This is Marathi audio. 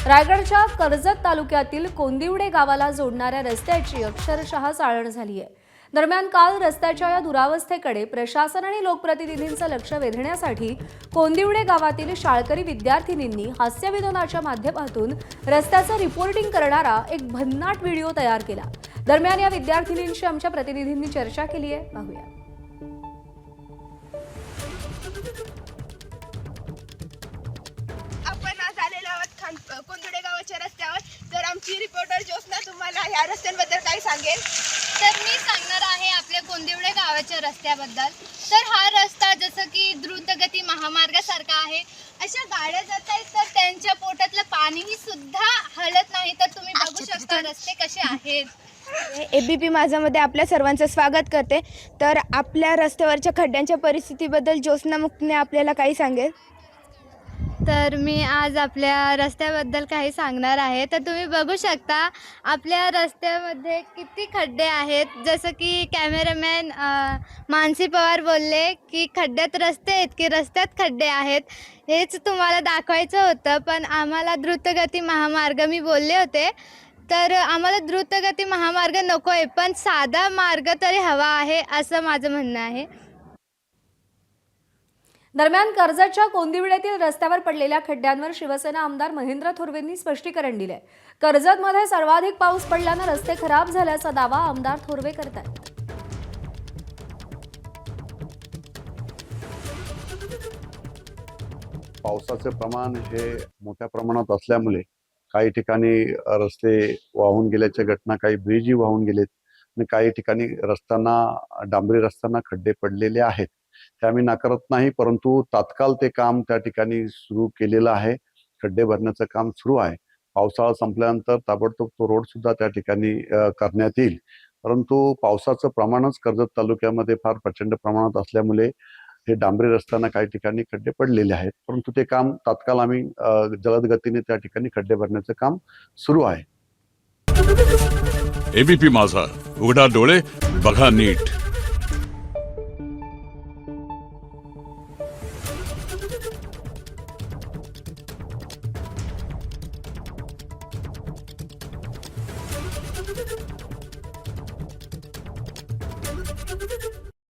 रायगडच्या कर्जत तालुक्यातील कोंदिवडे गावाला जोडणाऱ्या रस्त्याची अक्षरशः चाळण झाली आहे। दरम्यान काल रस्त्याच्या या दुरावस्थेकडे प्रशासन आणि लोकप्रतिनिधींचं लक्ष वेधण्यासाठी कोंदिवडे गावातील शाळकरी विद्यार्थिनींनी हास्यविनोदाच्या माध्यमातून रस्त्याचं रिपोर्टिंग करणारा एक भन्नाट व्हिडिओ तयार केला। दरम्यान या विद्यार्थिनींशी आमच्या प्रतिनिधींनी चर्चा केली आहे, पाहूया। कोंदिवडे गावाच्या रस्त्यावर तर आमची रिपोर्टर ज्योत्स्ना तुम्हाला या रस्त्यांबद्दल काय सांगेल। तर मी सांगणार आहे आपल्या कोंदिवडे गावाच्या रस्त्याबद्दल। तर हा रस्ता जसं की द्रुतगती महामार्गासारखा आहे। अशा गाड्या जात आहेत तर त्यांच्या पोटातलं पाणीही सुद्धा हलत नाही। तर तुम्ही बघू शकता रस्ते कसे आहेत। एबीपी माझामध्ये आपल्या सर्वांचं स्वागत करते। तर आपल्या रस्त्यावरच्या खड्ड्यांच्या परिस्थितीबद्दल ज्योत्स्ना मुक्तने आपल्याला काही सांगेल। तर मी आज आपल्या रस्त्याबद्दल काही सांगणार आहे। तर तुम्ही बघू शकता आपल्या रस्त्यामध्ये किती खड्डे आहेत। जसं की कॅमेरामॅन मानसी पवार बोलले की खड्ड्यात रस्ते आहेत की रस्त्यात खड्डे आहेत, हेच तुम्हाला दाखवायचं होतं। पण आम्हाला द्रुतगती महामार्ग मी बोलले होते, तर आम्हाला द्रुतगती महामार्ग नको आहे, पण साधा मार्ग तरी हवा आहे असं माझं म्हणणं आहे। दरम्यान कर्जतच्या कोंदिवड्यातील रस्त्यावर पडलेल्या खड्ड्यांवर शिवसेना आमदार महेंद्र थोरवेंनी स्पष्टीकरण दिले। कर्जतमध्ये सर्वाधिक पाऊस पडल्यानं रस्ते खराब झाल्याचा दावा आमदार थोरवे करतात। पावसाचे प्रमाण हे मोठ्या प्रमाणात असल्यामुळे काही ठिकाणी रस्ते वाहून गेल्याच्या घटना, काही ब्रिजही वाहून गेलेत आणि काही ठिकाणी डांबरी रस्त्यांना खड्डे पडलेले आहेत। ते आम्ही नाकारत नाही, परंतु तात्काळ ते काम त्या ठिकाणी सुरू केलेलं आहे। खड्डे भरण्याचं काम सुरू आहे। पावसाळा संपल्यानंतर ताबडतोब तो रोड सुद्धा त्या ठिकाणी करण्यात येईल। परंतु पावसाचं प्रमाणच कर्जत तालुक्यामध्ये फार प्रचंड प्रमाणात असल्यामुळे हे डांबरी रस्त्यांना काही ठिकाणी खड्डे पडलेले आहेत, परंतु ते काम तात्काळ आम्ही जलद गतीने त्या ठिकाणी खड्डे भरण्याचं काम सुरू आहे। एबीपी माझा, उघडा डोळे बघा नीट।